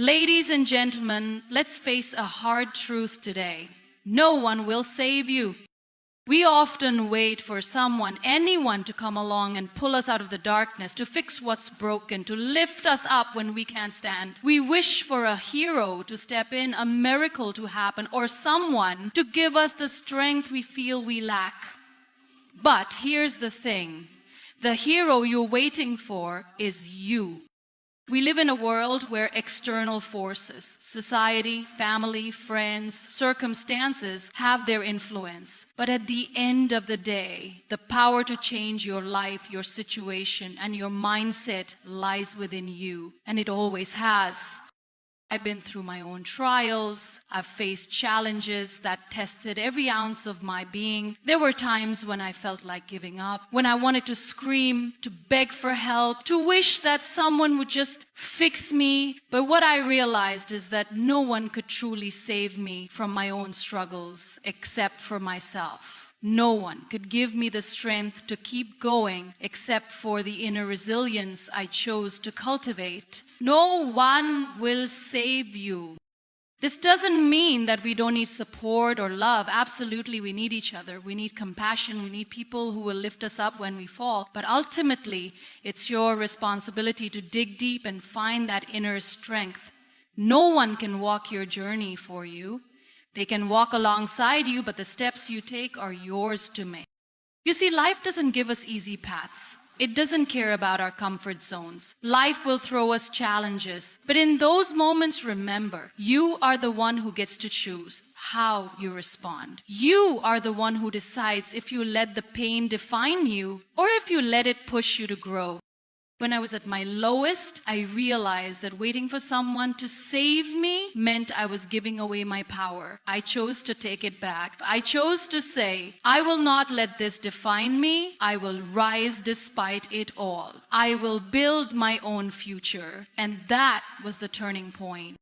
Ladies and gentlemen, let's face a hard truth today. No one will save you. We often wait for someone, anyone, to come along and pull us out of the darkness, to fix what's broken, to lift us up when we can't stand. We wish for a hero to step in, a miracle to happen, or someone to give us the strength we feel we lack. But here's the thing. The hero you're waiting for is you. We live in a world where external forces, society, family, friends, circumstances have their influence. But at the end of the day, the power to change your life, your situation, and your mindset lies within you, and it always has. I've been through my own trials. I've faced challenges that tested every ounce of my being. There were times when I felt like giving up, when I wanted to scream, to beg for help, to wish that someone would just fix me. But what I realized is that no one could truly save me from my own struggles except for myself. No one could give me the strength to keep going except for the inner resilience I chose to cultivate. No one will save you. This doesn't mean that we don't need support or love. Absolutely, we need each other. We need compassion. We need people who will lift us up when we fall. But ultimately, it's your responsibility to dig deep and find that inner strength. No one can walk your journey for you. They can walk alongside you, but the steps you take are yours to make. You see, life doesn't give us easy paths. It doesn't care about our comfort zones. Life will throw us challenges. But in those moments, remember, you are the one who gets to choose how you respond. You are the one who decides if you let the pain define you or if you let it push you to grow. When I was at my lowest, I realized that waiting for someone to save me meant I was giving away my power. I chose to take it back. I chose to say, I will not let this define me. I will rise despite it all. I will build my own future. And that was the turning point.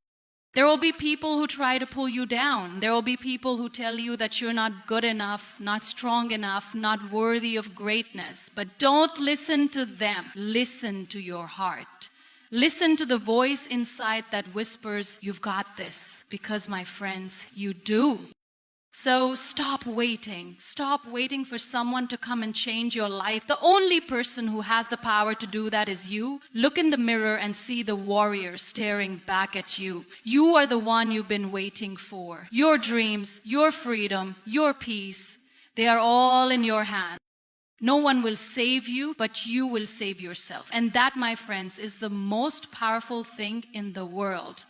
There will be people who try to pull you down. There will be people who tell you that you're not good enough, not strong enough, not worthy of greatness. But don't listen to them. Listen to your heart. Listen to the voice inside that whispers, you've got this. Because, my friends, you do. So stop waiting. Stop waiting for someone to come and change your life. The only person who has the power to do that is you. Look in the mirror and see the warrior staring back at you. You are the one you've been waiting for. Your dreams, your freedom, your peace, they are all in your hands. No one will save you, but you will save yourself. And that, my friends, is the most powerful thing in the world.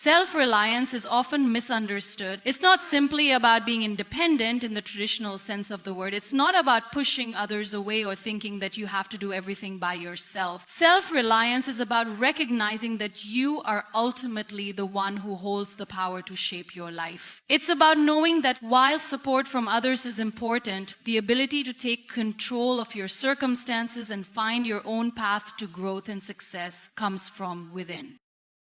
Self-reliance is often misunderstood. It's not simply about being independent in the traditional sense of the word. It's not about pushing others away or thinking that you have to do everything by yourself. Self-reliance is about recognizing that you are ultimately the one who holds the power to shape your life. It's about knowing that while support from others is important, the ability to take control of your circumstances and find your own path to growth and success comes from within.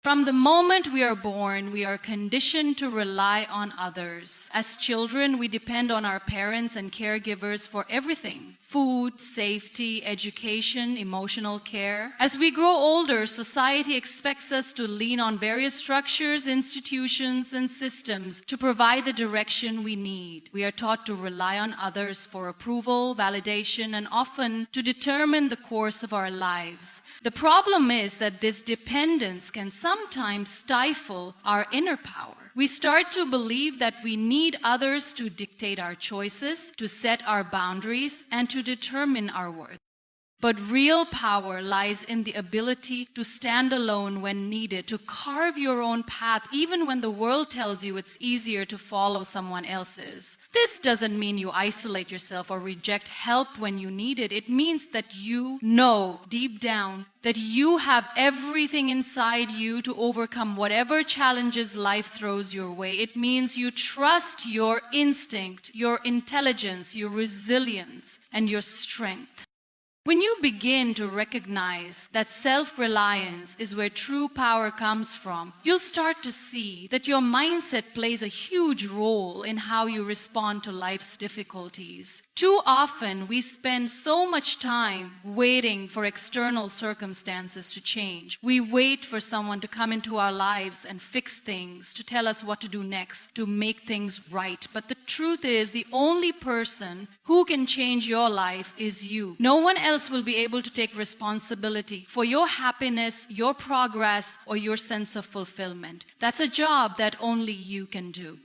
From the moment we are born, we are conditioned to rely on others. As children, we depend on our parents and caregivers for everything: food, safety, education, emotional care. As we grow older, society expects us to lean on various structures, institutions, and systems to provide the direction we need. We are taught to rely on others for approval, validation, and often to determine the course of our lives. The problem is that this dependence can sometimes stifle our inner power. We start to believe that we need others to dictate our choices, to set our boundaries, and to determine our worth. But real power lies in the ability to stand alone when needed, to carve your own path even when the world tells you it's easier to follow someone else's. This doesn't mean you isolate yourself or reject help when you need it. It means that you know deep down that you have everything inside you to overcome whatever challenges life throws your way. It means you trust your instinct, your intelligence, your resilience, and your strength. When you begin to recognize that self-reliance is where true power comes from, you'll start to see that your mindset plays a huge role in how you respond to life's difficulties. Too often, we spend so much time waiting for external circumstances to change. We wait for someone to come into our lives and fix things, to tell us what to do next, to make things right. But the truth is, the only person who can change your life is you. No one else will be able to take responsibility for your happiness, your progress, or your sense of fulfillment. That's a job that only you can do.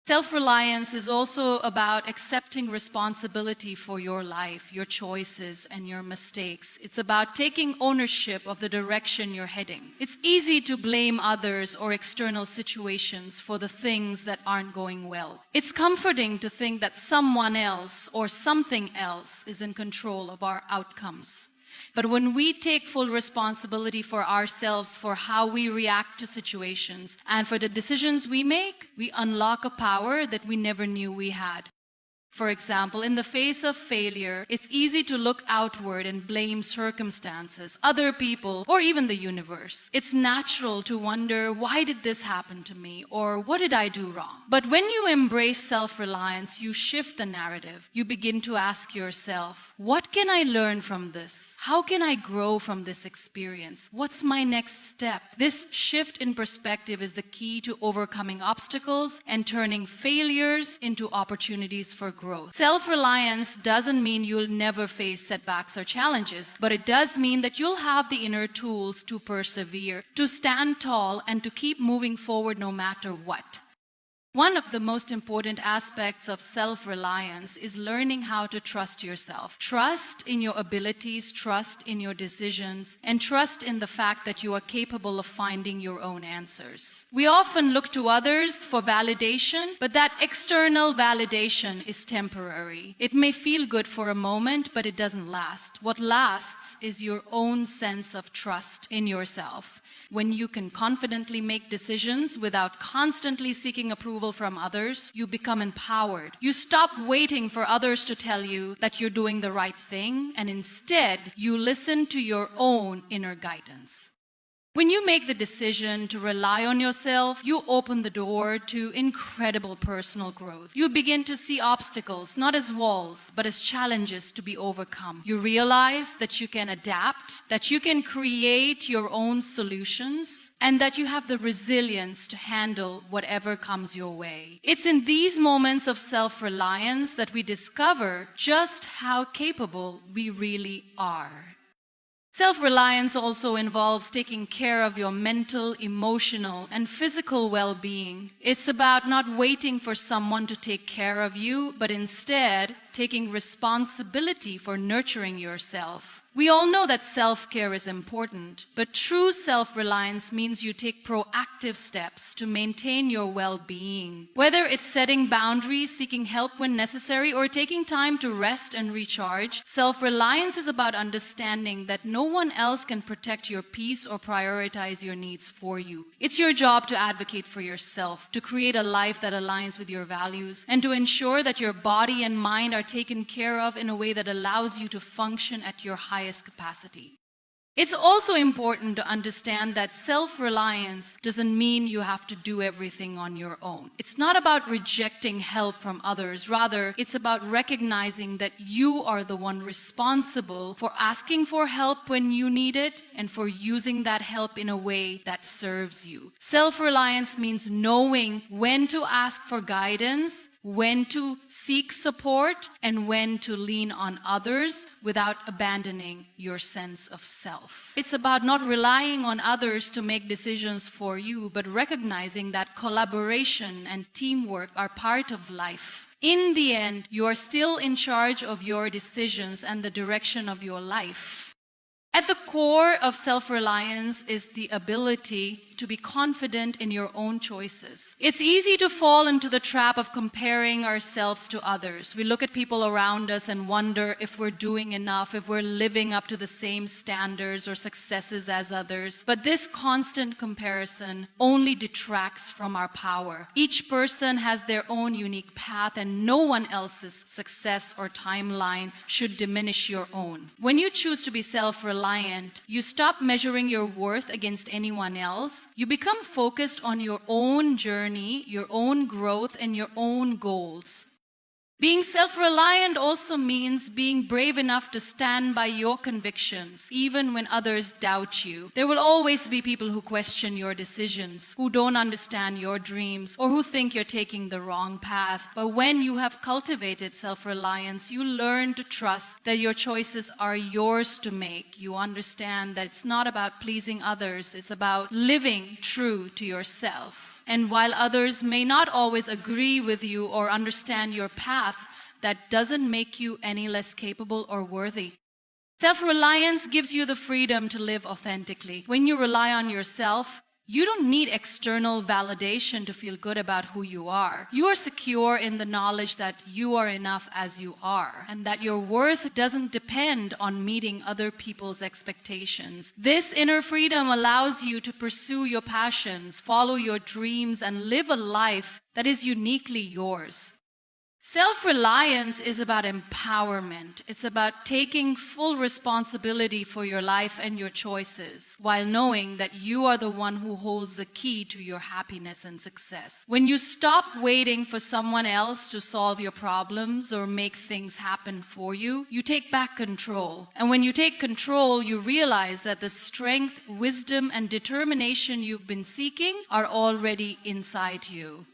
Self-reliance is also about accepting responsibility for your life, your choices, and your mistakes. It's about taking ownership of the direction you're heading. It's easy to blame others or external situations for the things that aren't going well. It's comforting to think that someone else or something else is in control of our outcomes. But when we take full responsibility for ourselves, for how we react to situations, and for the decisions we make, we unlock a power that we never knew we had. For example, in the face of failure, it's easy to look outward and blame circumstances, other people, or even the universe. It's natural to wonder, why did this happen to me? Or what did I do wrong? But when you embrace self-reliance, you shift the narrative. You begin to ask yourself, what can I learn from this? How can I grow from this experience? What's my next step? This shift in perspective is the key to overcoming obstacles and turning failures into opportunities for growth. Self-reliance doesn't mean you'll never face setbacks or challenges, but it does mean that you'll have the inner tools to persevere, to stand tall, and to keep moving forward no matter what. One of the most important aspects of self-reliance is learning how to trust yourself. Trust in your abilities, trust in your decisions, and trust in the fact that you are capable of finding your own answers. We often look to others for validation, but that external validation is temporary. It may feel good for a moment, but it doesn't last. What lasts is your own sense of trust in yourself. When you can confidently make decisions without constantly seeking approval from others, you become empowered. You stop waiting for others to tell you that you're doing the right thing, and instead, you listen to your own inner guidance. When you make the decision to rely on yourself, you open the door to incredible personal growth. You begin to see obstacles not as walls, but as challenges to be overcome. You realize that you can adapt, that you can create your own solutions, and that you have the resilience to handle whatever comes your way. It's in these moments of self-reliance that we discover just how capable we really are. Self-reliance also involves taking care of your mental, emotional, and physical well-being. It's about not waiting for someone to take care of you, but instead taking responsibility for nurturing yourself. We all know that self-care is important, but true self-reliance means you take proactive steps to maintain your well-being. Whether it's setting boundaries, seeking help when necessary, or taking time to rest and recharge, self-reliance is about understanding that no one else can protect your peace or prioritize your needs for you. It's your job to advocate for yourself, to create a life that aligns with your values, and to ensure that your body and mind are taken care of in a way that allows you to function at your highest capacity. It's also important to understand that self-reliance doesn't mean you have to do everything on your own. It's not about rejecting help from others. Rather, it's about recognizing that you are the one responsible for asking for help when you need it and for using that help in a way that serves you. Self-reliance means knowing when to ask for guidance, when to seek support, and when to lean on others without abandoning your sense of self. It's about not relying on others to make decisions for you, but recognizing that collaboration and teamwork are part of life. In the end, you are still in charge of your decisions and the direction of your life. At the core of self-reliance is the ability to be confident in your own choices. It's easy to fall into the trap of comparing ourselves to others. We look at people around us and wonder if we're doing enough, if we're living up to the same standards or successes as others. But this constant comparison only detracts from our power. Each person has their own unique path, and no one else's success or timeline should diminish your own. When you choose to be self-reliant, you stop measuring your worth against anyone else. You become focused on your own journey, your own growth, and your own goals. Being self-reliant also means being brave enough to stand by your convictions, even when others doubt you. There will always be people who question your decisions, who don't understand your dreams, or who think you're taking the wrong path. But when you have cultivated self-reliance, you learn to trust that your choices are yours to make. You understand that it's not about pleasing others, it's about living true to yourself. And while others may not always agree with you or understand your path, that doesn't make you any less capable or worthy. Self-reliance gives you the freedom to live authentically. When you rely on yourself, you don't need external validation to feel good about who you are. You are secure in the knowledge that you are enough as you are, and that your worth doesn't depend on meeting other people's expectations. This inner freedom allows you to pursue your passions, follow your dreams, and live a life that is uniquely yours. Self-reliance is about empowerment. It's about taking full responsibility for your life and your choices, while knowing that you are the one who holds the key to your happiness and success. When you stop waiting for someone else to solve your problems or make things happen for you, you take back control. And when you take control, you realize that the strength, wisdom, and determination you've been seeking are already inside you.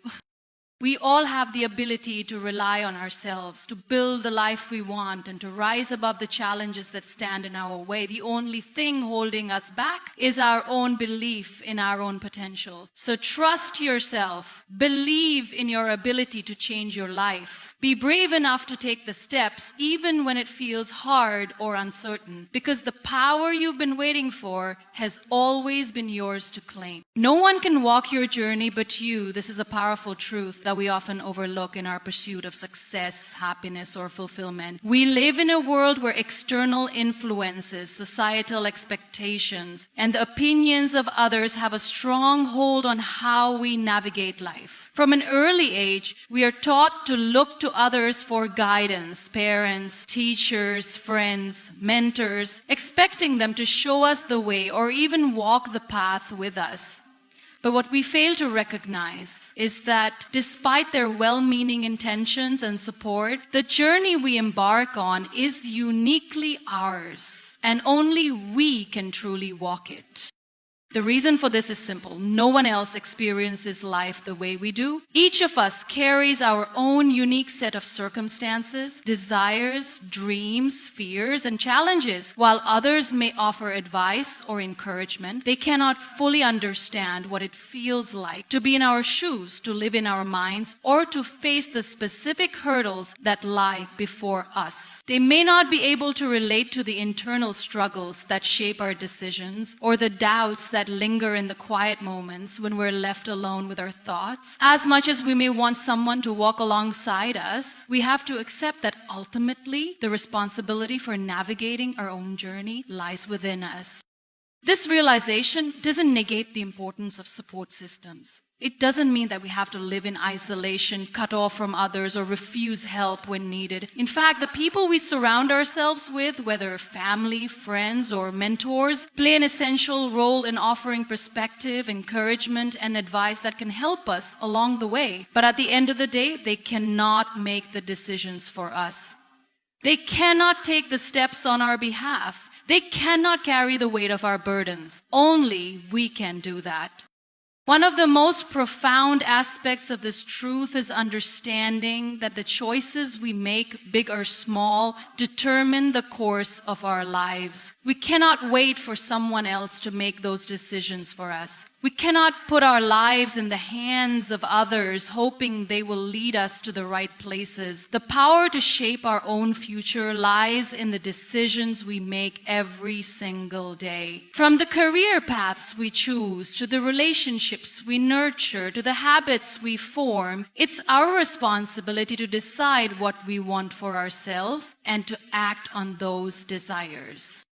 We all have the ability to rely on ourselves, to build the life we want, and to rise above the challenges that stand in our way. The only thing holding us back is our own belief in our own potential. So trust yourself. Believe in your ability to change your life. Be brave enough to take the steps, even when it feels hard or uncertain, because the power you've been waiting for has always been yours to claim. No one can walk your journey but you. This is a powerful truth that we often overlook in our pursuit of success, happiness, or fulfillment. We live in a world where external influences, societal expectations, and the opinions of others have a strong hold on how we navigate life. From an early age, we are taught to look to others for guidance, parents, teachers, friends, mentors, expecting them to show us the way or even walk the path with us. But what we fail to recognize is that despite their well-meaning intentions and support, the journey we embark on is uniquely ours, and only we can truly walk it. The reason for this is simple. No one else experiences life the way we do. Each of us carries our own unique set of circumstances, desires, dreams, fears, and challenges. While others may offer advice or encouragement, they cannot fully understand what it feels like to be in our shoes, to live in our minds, or to face the specific hurdles that lie before us. They may not be able to relate to the internal struggles that shape our decisions, or the doubts that linger in the quiet moments when we're left alone with our thoughts. As much as we may want someone to walk alongside us, we have to accept that ultimately the responsibility for navigating our own journey lies within us. This realization doesn't negate the importance of support systems. It doesn't mean that we have to live in isolation, cut off from others, or refuse help when needed. In fact, the people we surround ourselves with, whether family, friends, or mentors, play an essential role in offering perspective, encouragement, and advice that can help us along the way. But at the end of the day, they cannot make the decisions for us. They cannot take the steps on our behalf. They cannot carry the weight of our burdens. Only we can do that. One of the most profound aspects of this truth is understanding that the choices we make, big or small, determine the course of our lives. We cannot wait for someone else to make those decisions for us. We cannot put our lives in the hands of others, hoping they will lead us to the right places. The power to shape our own future lies in the decisions we make every single day. From the career paths we choose, to the relationships we nurture, to the habits we form, it's our responsibility to decide what we want for ourselves and to act on those desires.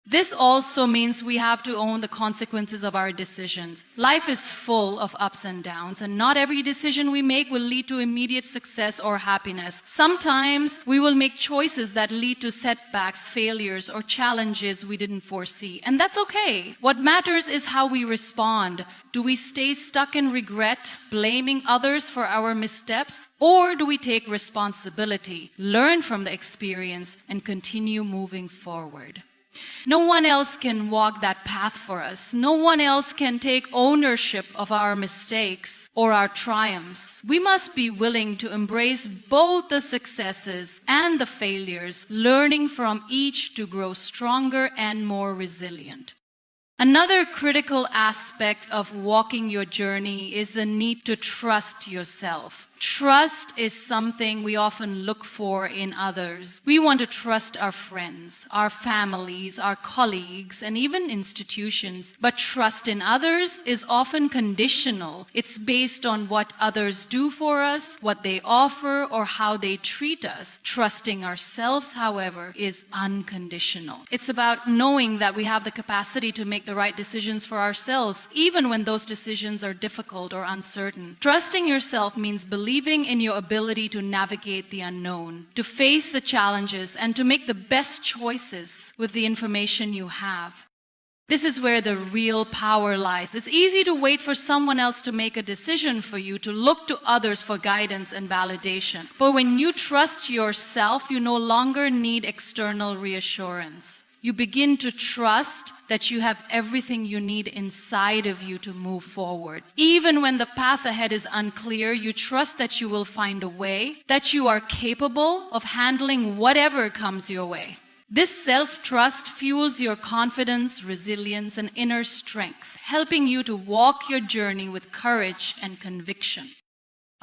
This also means we have to own the consequences of our decisions. Life is full of ups and downs, and not every decision we make will lead to immediate success or happiness. Sometimes we will make choices that lead to setbacks, failures, or challenges we didn't foresee, and that's okay. What matters is how we respond. Do we stay stuck in regret, blaming others for our missteps? Or do we take responsibility, learn from the experience, and continue moving forward? No one else can walk that path for us. No one else can take ownership of our mistakes or our triumphs. We must be willing to embrace both the successes and the failures, learning from each to grow stronger and more resilient. Another critical aspect of walking your journey is the need to trust yourself. Trust is something we often look for in others. We want to trust our friends, our families, our colleagues, and even institutions. But trust in others is often conditional. It's based on what others do for us, what they offer, or how they treat us. Trusting ourselves, however, is unconditional. It's about knowing that we have the capacity to make the right decisions for ourselves, even when those decisions are difficult or uncertain. Trusting yourself means believing in your ability to navigate the unknown, to face the challenges, and to make the best choices with the information you have. This is where the real power lies. It's easy to wait for someone else to make a decision for you, to look to others for guidance and validation. But when you trust yourself, you no longer need external reassurance. You begin to trust that you have everything you need inside of you to move forward. Even when the path ahead is unclear, you trust that you will find a way, that you are capable of handling whatever comes your way. This self-trust fuels your confidence, resilience, and inner strength, helping you to walk your journey with courage and conviction.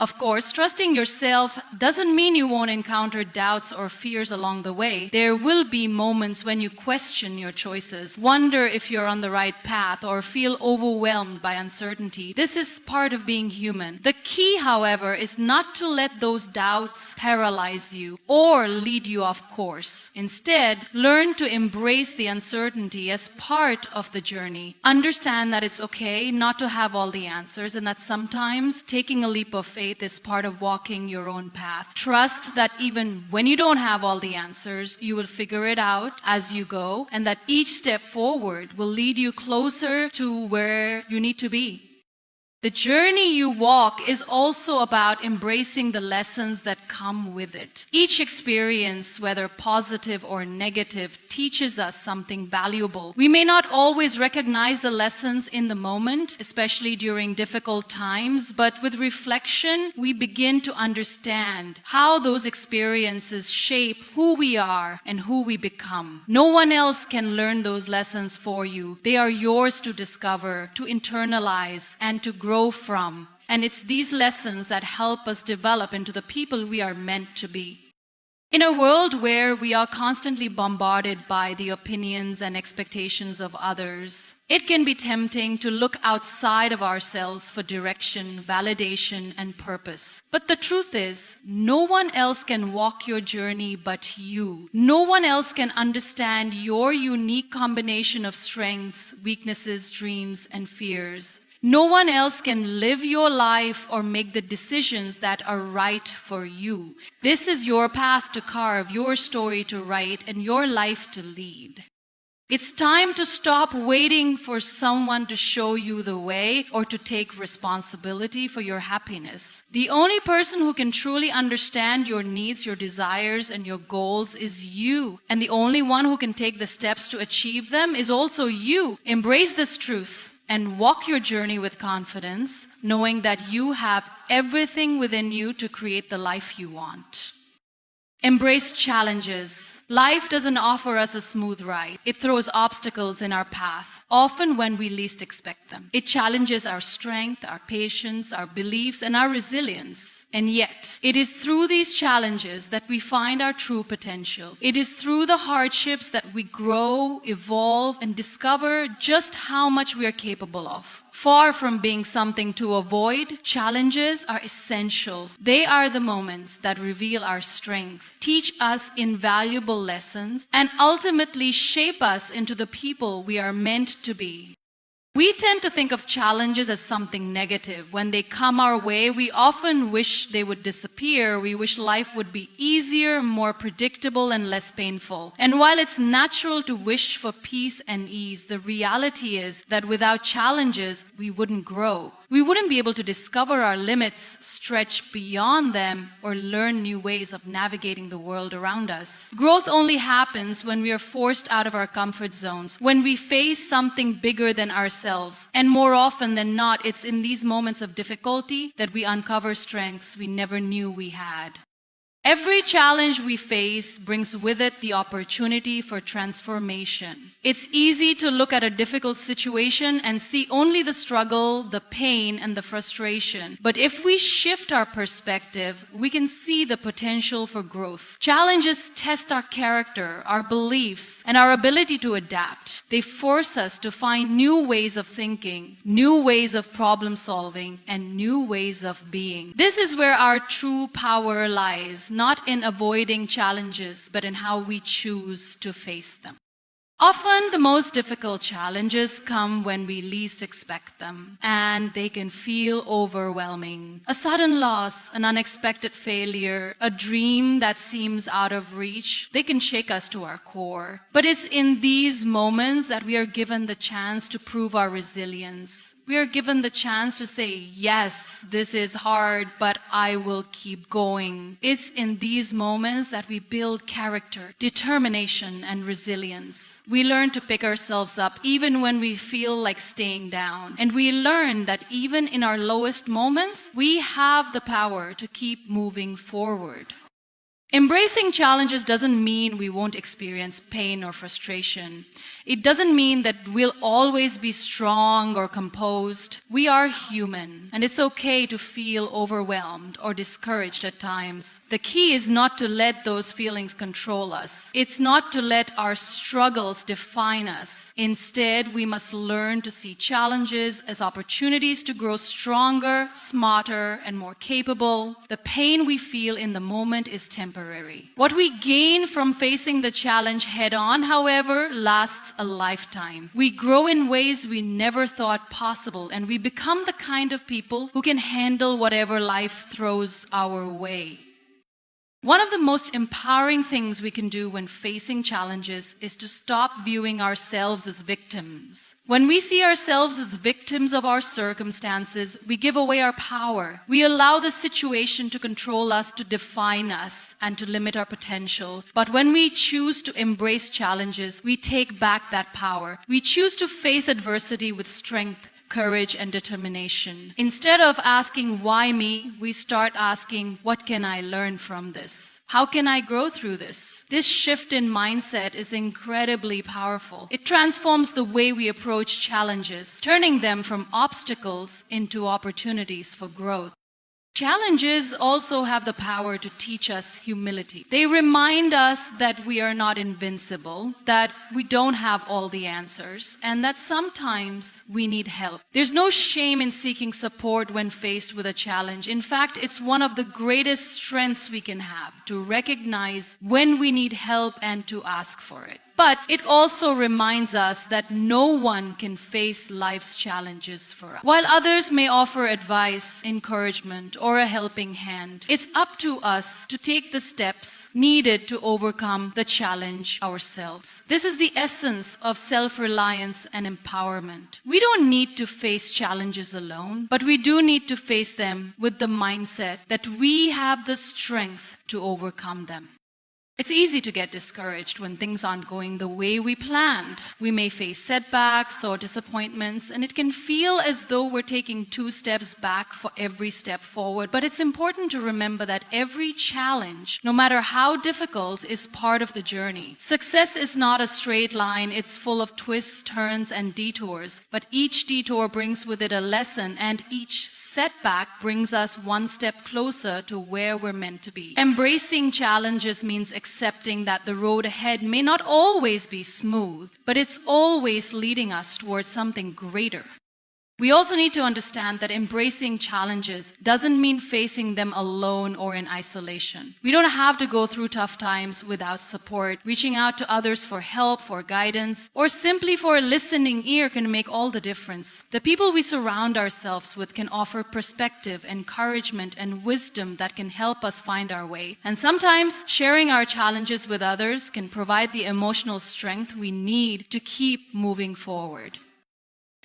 Of course, trusting yourself doesn't mean you won't encounter doubts or fears along the way. There will be moments when you question your choices, wonder if you're on the right path, or feel overwhelmed by uncertainty. This is part of being human. The key, however, is not to let those doubts paralyze you or lead you off course. Instead, learn to embrace the uncertainty as part of the journey. Understand that it's okay not to have all the answers, and that sometimes taking a leap of faith is part of walking your own path. Trust that even when you don't have all the answers, you will figure it out as you go, and that each step forward will lead you closer to where you need to be. The journey you walk is also about embracing the lessons that come with it. Each experience, whether positive or negative, teaches us something valuable. We may not always recognize the lessons in the moment, especially during difficult times, but with reflection, we begin to understand how those experiences shape who we are and who we become. No one else can learn those lessons for you. They are yours to discover, to internalize, and to grow from. And it's these lessons that help us develop into the people we are meant to be. In a world where we are constantly bombarded by the opinions and expectations of others, it can be tempting to look outside of ourselves for direction, validation, and purpose. But the truth is, no one else can walk your journey but you. No one else can understand your unique combination of strengths, weaknesses, dreams, and fears. No one else can live your life or make the decisions that are right for you. This is your path to carve, your story to write, and your life to lead. It's time to stop waiting for someone to show you the way or to take responsibility for your happiness. The only person who can truly understand your needs, your desires, and your goals is you. And the only one who can take the steps to achieve them is also you. Embrace this truth and walk your journey with confidence, knowing that you have everything within you to create the life you want. Embrace challenges. Life doesn't offer us a smooth ride. It throws obstacles in our path. often when we least expect them. It challenges our strength, our patience, our beliefs, and our resilience. And yet, it is through these challenges that we find our true potential. It is through the hardships that we grow, evolve, and discover just how much we are capable of. Far from being something to avoid, challenges are essential. They are the moments that reveal our strength, teach us invaluable lessons, and ultimately shape us into the people we are meant to be. We tend to think of challenges as something negative. When they come our way, we often wish they would disappear. We wish life would be easier, more predictable, and less painful. And while it's natural to wish for peace and ease, the reality is that without challenges, we wouldn't grow. We wouldn't be able to discover our limits, stretch beyond them, or learn new ways of navigating the world around us. Growth only happens when we are forced out of our comfort zones, when we face something bigger than ourselves. And more often than not, it's in these moments of difficulty that we uncover strengths we never knew we had. Every challenge we face brings with it the opportunity for transformation. It's easy to look at a difficult situation and see only the struggle, the pain, and the frustration. But if we shift our perspective, we can see the potential for growth. Challenges test our character, our beliefs, and our ability to adapt. They force us to find new ways of thinking, new ways of problem solving, and new ways of being. This is where our true power lies, not in avoiding challenges, but in how we choose to face them. Often, the most difficult challenges come when we least expect them, and they can feel overwhelming. A sudden loss, an unexpected failure, a dream that seems out of reach, they can shake us to our core. But it's in these moments that we are given the chance to prove our resilience. We are given the chance to say, yes, this is hard, but I will keep going. It's in these moments that we build character, determination, and resilience. We learn to pick ourselves up even when we feel like staying down. And we learn that even in our lowest moments, we have the power to keep moving forward. Embracing challenges doesn't mean we won't experience pain or frustration. It doesn't mean that we'll always be strong or composed. We are human, and it's okay to feel overwhelmed or discouraged at times. The key is not to let those feelings control us. It's not to let our struggles define us. Instead, we must learn to see challenges as opportunities to grow stronger, smarter, and more capable. The pain we feel in the moment is temporary. What we gain from facing the challenge head-on, however, lasts a lifetime. We grow in ways we never thought possible, and we become the kind of people who can handle whatever life throws our way. One of the most empowering things we can do when facing challenges is to stop viewing ourselves as victims. When we see ourselves as victims of our circumstances, we give away our power. We allow the situation to control us, to define us, and to limit our potential. But when we choose to embrace challenges, we take back that power. We choose to face adversity with strength, courage, and determination. Instead of asking, why me, we start asking, what can I learn from this? How can I grow through this? This shift in mindset is incredibly powerful. It transforms the way we approach challenges, turning them from obstacles into opportunities for growth. Challenges also have the power to teach us humility. They remind us that we are not invincible, that we don't have all the answers, and that sometimes we need help. There's no shame in seeking support when faced with a challenge. In fact, it's one of the greatest strengths we can have, to recognize when we need help and to ask for it. But it also reminds us that no one can face life's challenges for us. While others may offer advice, encouragement, or a helping hand, it's up to us to take the steps needed to overcome the challenge ourselves. This is the essence of self-reliance and empowerment. We don't need to face challenges alone, but we do need to face them with the mindset that we have the strength to overcome them. It's easy to get discouraged when things aren't going the way we planned. We may face setbacks or disappointments, and it can feel as though we're taking 2 steps back for every step forward. But it's important to remember that every challenge, no matter how difficult, is part of the journey. Success is not a straight line. It's full of twists, turns, and detours. But each detour brings with it a lesson, and each setback brings us 1 step closer to where we're meant to be. Embracing challenges means accepting that the road ahead may not always be smooth, but it's always leading us towards something greater. We also need to understand that embracing challenges doesn't mean facing them alone or in isolation. We don't have to go through tough times without support. Reaching out to others for help, for guidance, or simply for a listening ear can make all the difference. The people we surround ourselves with can offer perspective, encouragement, and wisdom that can help us find our way. And sometimes sharing our challenges with others can provide the emotional strength we need to keep moving forward.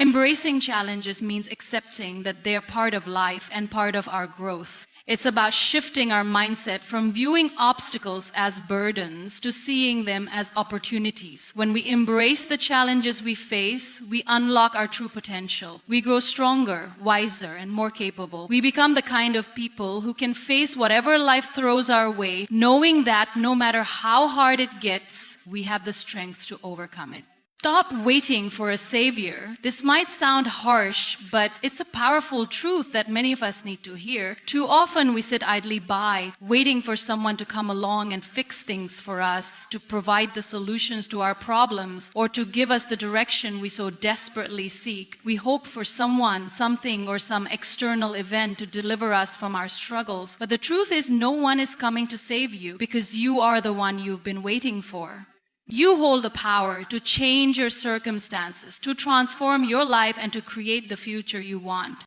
Embracing challenges means accepting that they're part of life and part of our growth. It's about shifting our mindset from viewing obstacles as burdens to seeing them as opportunities. When we embrace the challenges we face, we unlock our true potential. We grow stronger, wiser, and more capable. We become the kind of people who can face whatever life throws our way, knowing that no matter how hard it gets, we have the strength to overcome it. Stop waiting for a savior. This might sound harsh, but it's a powerful truth that many of us need to hear. Too often we sit idly by, waiting for someone to come along and fix things for us, to provide the solutions to our problems, or to give us the direction we so desperately seek. We hope for someone, something, or some external event to deliver us from our struggles. But the truth is, no one is coming to save you because you are the one you've been waiting for. You hold the power to change your circumstances, to transform your life, and to create the future you want.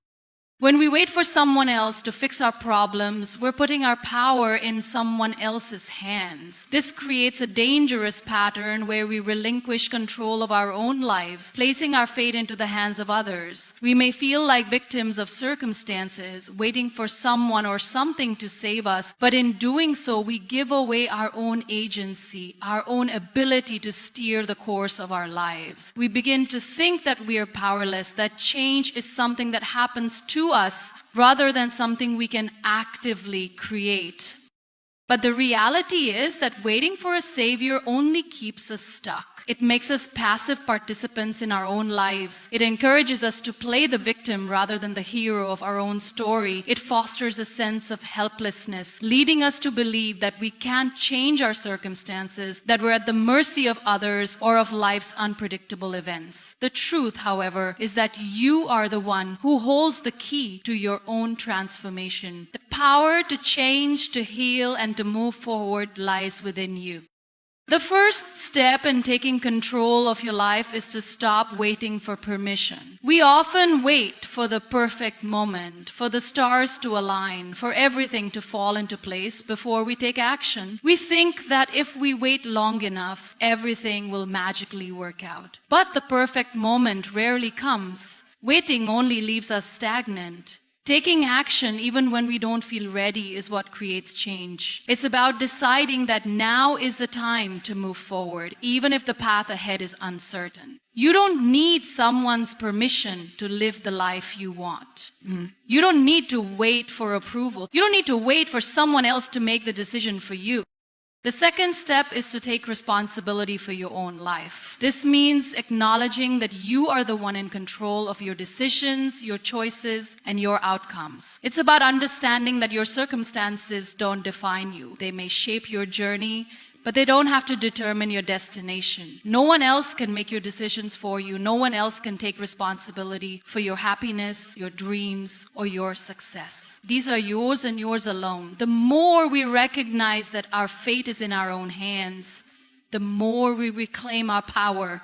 When we wait for someone else to fix our problems, we're putting our power in someone else's hands. This creates a dangerous pattern where we relinquish control of our own lives, placing our fate into the hands of others. We may feel like victims of circumstances, waiting for someone or something to save us, but in doing so, we give away our own agency, our own ability to steer the course of our lives. We begin to think that we are powerless, that change is something that happens to us rather than something we can actively create. But the reality is that waiting for a savior only keeps us stuck. It makes us passive participants in our own lives. It encourages us to play the victim rather than the hero of our own story. It fosters a sense of helplessness, leading us to believe that we can't change our circumstances, that we're at the mercy of others or of life's unpredictable events. The truth, however, is that you are the one who holds the key to your own transformation. The power to change, to heal, and to move forward lies within you. The first step in taking control of your life is to stop waiting for permission. We often wait for the perfect moment, for the stars to align, for everything to fall into place before we take action. We think that if we wait long enough, everything will magically work out. But the perfect moment rarely comes. Waiting only leaves us stagnant. Taking action even when we don't feel ready is what creates change. It's about deciding that now is the time to move forward, even if the path ahead is uncertain. You don't need someone's permission to live the life you want. You don't need to wait for approval. You don't need to wait for someone else to make the decision for you. The second step is to take responsibility for your own life. This means acknowledging that you are the one in control of your decisions, your choices, and your outcomes. It's about understanding that your circumstances don't define you. They may shape your journey, but they don't have to determine your destination. No one else can make your decisions for you. No one else can take responsibility for your happiness, your dreams, or your success. These are yours and yours alone. The more we recognize that our fate is in our own hands, the more we reclaim our power.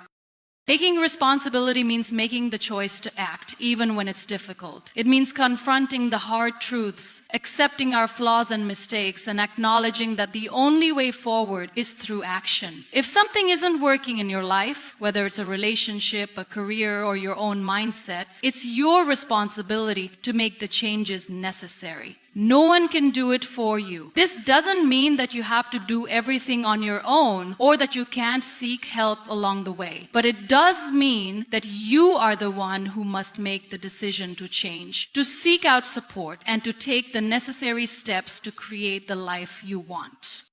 Taking responsibility means making the choice to act, even when it's difficult. It means confronting the hard truths, accepting our flaws and mistakes, and acknowledging that the only way forward is through action. If something isn't working in your life, whether it's a relationship, a career, or your own mindset, it's your responsibility to make the changes necessary. No one can do it for you. This doesn't mean that you have to do everything on your own or that you can't seek help along the way. But it does mean that you are the one who must make the decision to change, to seek out support, and to take the necessary steps to create the life you want.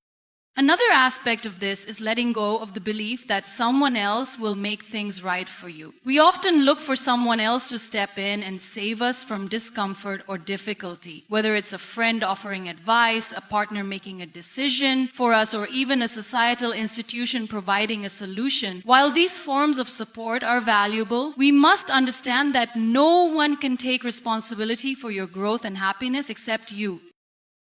Another aspect of this is letting go of the belief that someone else will make things right for you. We often look for someone else to step in and save us from discomfort or difficulty, whether it's a friend offering advice, a partner making a decision for us, or even a societal institution providing a solution. While these forms of support are valuable, we must understand that no one can take responsibility for your growth and happiness except you.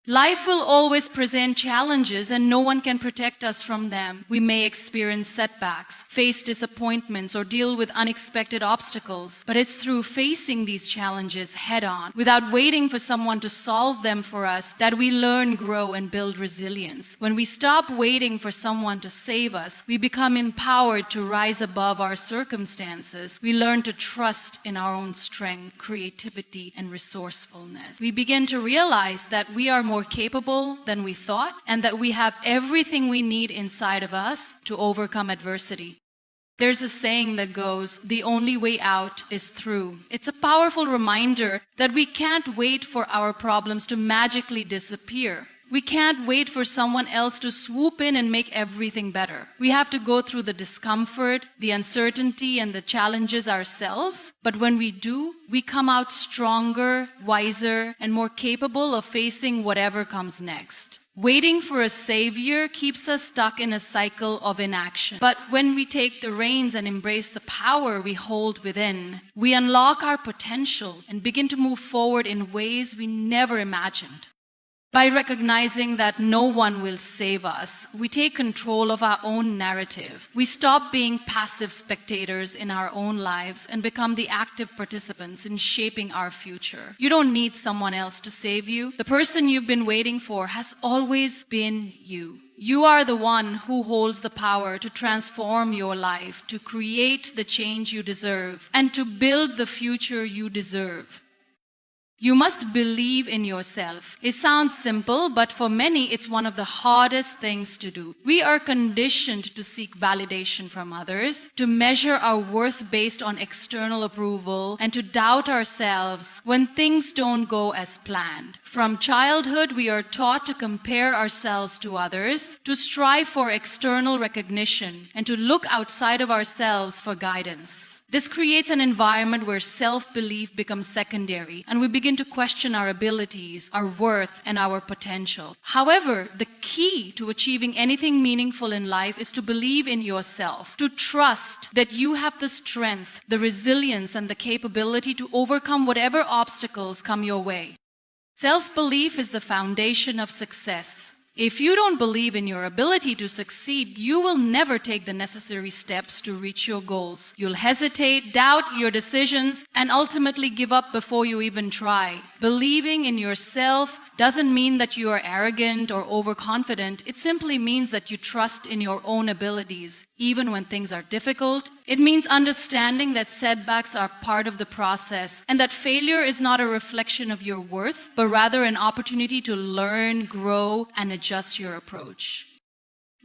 Life will always present challenges and no one can protect us from them. We may experience setbacks, face disappointments, or deal with unexpected obstacles. But it's through facing these challenges head-on, without waiting for someone to solve them for us, that we learn, grow, and build resilience. When we stop waiting for someone to save us, we become empowered to rise above our circumstances. We learn to trust in our own strength, creativity, and resourcefulness. We begin to realize that we are more capable than we thought, and that we have everything we need inside of us to overcome adversity. There's a saying that goes, "The only way out is through." It's a powerful reminder that we can't wait for our problems to magically disappear. We can't wait for someone else to swoop in and make everything better. We have to go through the discomfort, the uncertainty, and the challenges ourselves. But when we do, we come out stronger, wiser, and more capable of facing whatever comes next. Waiting for a savior keeps us stuck in a cycle of inaction. But when we take the reins and embrace the power we hold within, we unlock our potential and begin to move forward in ways we never imagined. By recognizing that no one will save us, we take control of our own narrative. We stop being passive spectators in our own lives and become the active participants in shaping our future. You don't need someone else to save you. The person you've been waiting for has always been you. You are the one who holds the power to transform your life, to create the change you deserve, and to build the future you deserve. You must believe in yourself. It sounds simple, but for many, it's one of the hardest things to do. We are conditioned to seek validation from others, to measure our worth based on external approval, and to doubt ourselves when things don't go as planned. From childhood, we are taught to compare ourselves to others, to strive for external recognition, and to look outside of ourselves for guidance. This creates an environment where self-belief becomes secondary, and we begin to question our abilities, our worth, and our potential. However, the key to achieving anything meaningful in life is to believe in yourself, to trust that you have the strength, the resilience, and the capability to overcome whatever obstacles come your way. Self-belief is the foundation of success. If you don't believe in your ability to succeed, you will never take the necessary steps to reach your goals. You'll hesitate, doubt your decisions, and ultimately give up before you even try. Believing in yourself doesn't mean that you are arrogant or overconfident. It simply means that you trust in your own abilities, even when things are difficult. It means understanding that setbacks are part of the process and that failure is not a reflection of your worth, but rather an opportunity to learn, grow, and adjust your approach.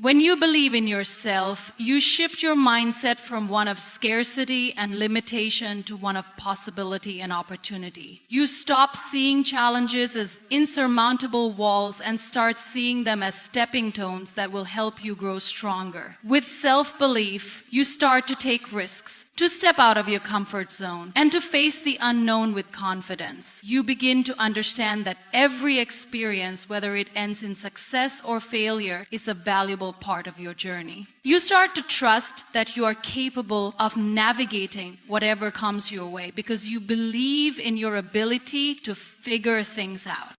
When you believe in yourself, you shift your mindset from one of scarcity and limitation to one of possibility and opportunity. You stop seeing challenges as insurmountable walls and start seeing them as stepping stones that will help you grow stronger. With self-belief, you start to take risks, to step out of your comfort zone, and to face the unknown with confidence. You begin to understand that every experience, whether it ends in success or failure, is a valuable part of your journey. You start to trust that you are capable of navigating whatever comes your way because you believe in your ability to figure things out.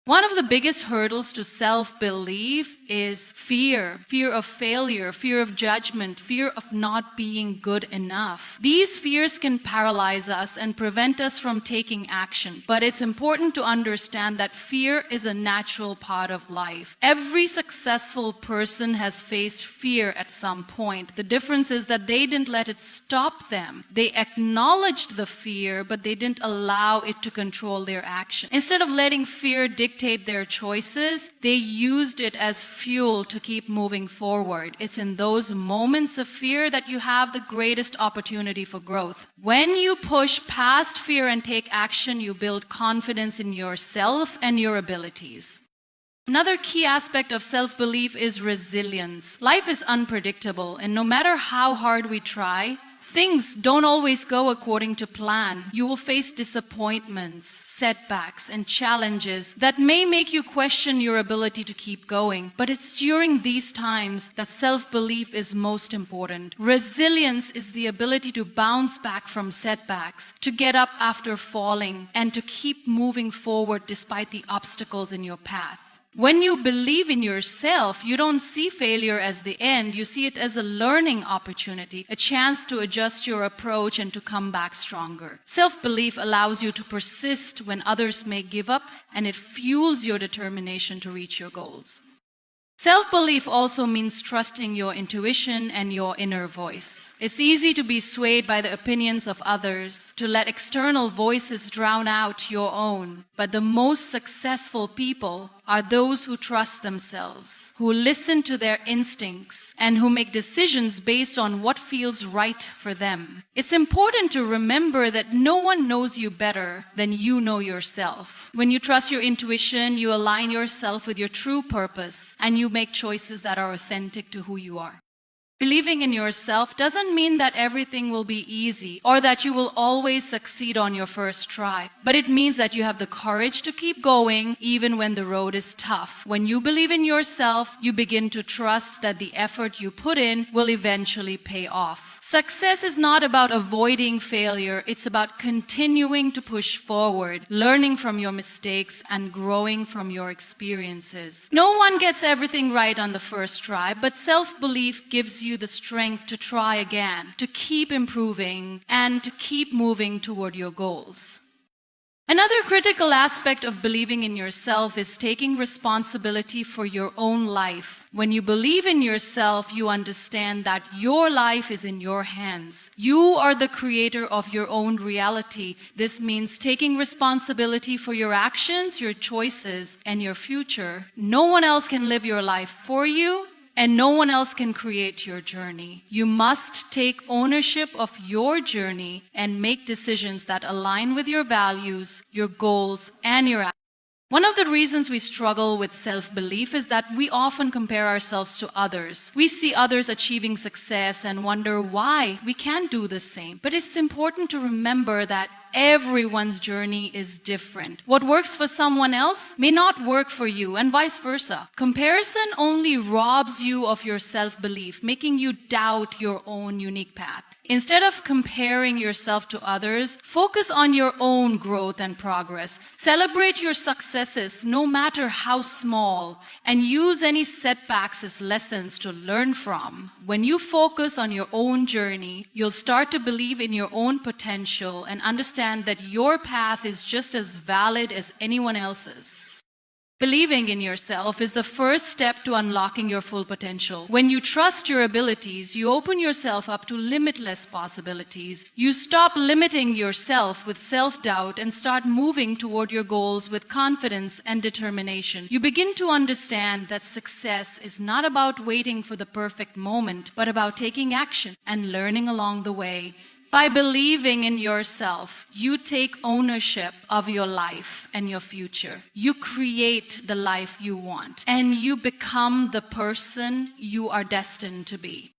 One of the biggest hurdles to self-belief is fear. Fear of failure, fear of judgment, fear of not being good enough. These fears can paralyze us and prevent us from taking action. But it's important to understand that fear is a natural part of life. Every successful person has faced fear at some point. The difference is that they didn't let it stop them. They acknowledged the fear, but they didn't allow it to control their action. Instead of letting fear dictate their choices, they used it as fuel to keep moving forward. It's in those moments of fear that you have the greatest opportunity for growth. When you push past fear and take action, you build confidence in yourself and your abilities. Another key aspect of self-belief is resilience. Life is unpredictable, and no matter how hard we try, things don't always go according to plan. You will face disappointments, setbacks, and challenges that may make you question your ability to keep going. But it's during these times that self-belief is most important. Resilience is the ability to bounce back from setbacks, to get up after falling, and to keep moving forward despite the obstacles in your path. When you believe in yourself, you don't see failure as the end. You see it as a learning opportunity, a chance to adjust your approach and to come back stronger. Self-belief allows you to persist when others may give up, and it fuels your determination to reach your goals. Self-belief also means trusting your intuition and your inner voice. It's easy to be swayed by the opinions of others, to let external voices drown out your own. But the most successful people are those who trust themselves, who listen to their instincts, and who make decisions based on what feels right for them. It's important to remember that no one knows you better than you know yourself. When you trust your intuition, you align yourself with your true purpose, and you make choices that are authentic to who you are. Believing in yourself doesn't mean that everything will be easy or that you will always succeed on your first try, but it means that you have the courage to keep going even when the road is tough. When you believe in yourself, you begin to trust that the effort you put in will eventually pay off. Success is not about avoiding failure, it's about continuing to push forward, learning from your mistakes and growing from your experiences. No one gets everything right on the first try, but self-belief gives you the strength to try again, to keep improving, and to keep moving toward your goals. Another critical aspect of believing in yourself is taking responsibility for your own life. When you believe in yourself, you understand that your life is in your hands. You are the creator of your own reality. This means taking responsibility for your actions, your choices, and your future. No one else can live your life for you, and no one else can create your journey. You must take ownership of your journey and make decisions that align with your values, your goals, and your actions. One of the reasons we struggle with self-belief is that we often compare ourselves to others. We see others achieving success and wonder why we can't do the same. But it's important to remember that everyone's journey is different. What works for someone else may not work for you, and vice versa. Comparison only robs you of your self-belief, making you doubt your own unique path. Instead of comparing yourself to others, focus on your own growth and progress. Celebrate your successes, no matter how small, and use any setbacks as lessons to learn from. When you focus on your own journey, you'll start to believe in your own potential and understand that your path is just as valid as anyone else's. Believing in yourself is the first step to unlocking your full potential. When you trust your abilities, you open yourself up to limitless possibilities. You stop limiting yourself with self-doubt and start moving toward your goals with confidence and determination. You begin to understand that success is not about waiting for the perfect moment, but about taking action and learning along the way. By believing in yourself, you take ownership of your life and your future. You create the life you want, and you become the person you are destined to be.